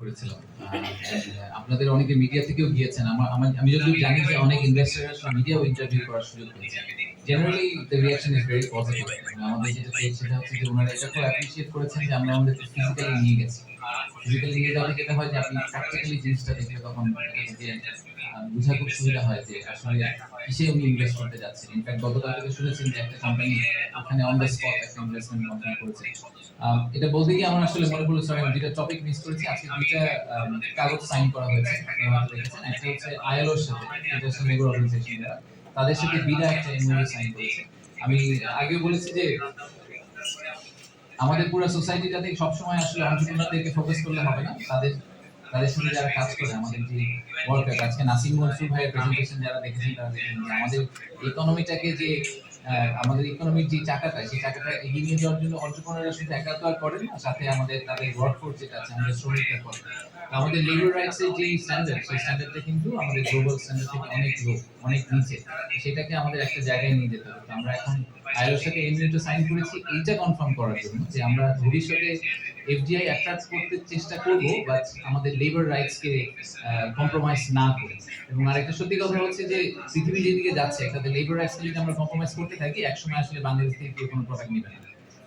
করেছিলাম। আপনাদের অনেকে মিডিয়া থেকেও গিয়েছেন। আমি যতদূর জানি যে অনেক ইনভেস্টর আসলে মিডিয়াও ইন্টারভিউ করার সুযোগ পেয়েছে। Generally the reaction is very positive. আমাদের যেটা টেক সেটা হচ্ছে যে উনারা এটা খুব অ্যাপ্রিশিয়েট করেছেন যে আমরা আমাদেরকে ফিজিক্যালি নিয়ে গেছি। ফিজিক্যালি নিয়ে যাওয়াতে যেটা হয় যে আপনি প্র্যাকটিক্যালি জিনিসটা দেখলে তখন এটা থেকে বুঝা খুব সুবিধা হয় যে আসলে কিসে উনি ইনভেস্ট করতে যাচ্ছেন। ইনফ্যাক্ট গতকাল থেকে শুনেছেন যে একটা কোম্পানি ওখানে অন দ্য স্পট একটা ইনভেস্টমেন্ট কনফার্ম করেছে। এটা বলতে গিয়ে আমার আসলে মনে পড়লো, সরি আমি দুইটা টপিক মিস করেছি। আজকে দুইটা কাগজ সাইন করা হয়েছে, আপনারা হয়তো দেখেছেন। একটা হচ্ছে আইএলওর সাথে, ইন্টারন্যাশনাল লেবার অর্গানাইজেশন, তাদের সাথে বিডা একটা এমওইউ সাইন করেছে। আমি আগেও বলেছি যে আমাদের পুরো সোসাইটিটাতে সবসময় আসলে এন্টারপ্রেনারদেরকে ফোকাস করলে হবে না, তাদের তাদের সাথে যারা কাজ করে, আমাদের যে ওয়ার্কার, আজকে নাসিম মনসুর ভাইয়ের প্রেজেন্টেশন যারা দেখেছেন তারা দেখেছেন যে আমাদের ইকোনমিটাকে যে আমাদের ইকোনমির যে চাকাটা, সেই চাকাটা এগিয়ে নিয়ে যাওয়ার জন্য এন্টারপ্রেনাররা শুধু একা তো আর করেন না, সাথে আমাদের তাদের ওয়ার্কফোর্স যেটা আছে, আমাদের শ্রমিকরা করে। আমাদের লেবার রাইটস এর যে স্ট্যান্ডার্ড, সেই স্ট্যান্ডার্ডটা কিন্তু আমাদের গ্লোবাল স্ট্যান্ডার্ড থেকে অনেক লো, অনেক নিচে। সেটাকে আমাদের একটা জায়গায় নিয়ে যেতে হবে। আমরা এখন আইএলওর সাথে এমনিউটা সাইন করেছি এইটা কনফার্ম করার জন্য যে আমরা ভবিষ্যতে এফডিআই অ্যাট্রাক্ট করতে চেষ্টা করব, বাট আমাদের লেবার রাইটস কে কম্প্রোমাইজ না করে। এবং আরেকটা সত্যি কথা হচ্ছে যে পৃথিবী যেদিকে যাচ্ছে, একটা লেবার রাইটস যদি আমরা কম্প্রোমাইজ করতে থাকি, একসময় আসলে বাংলাদেশ থেকে কেউ কোনো প্রোডাক্ট নেবে না।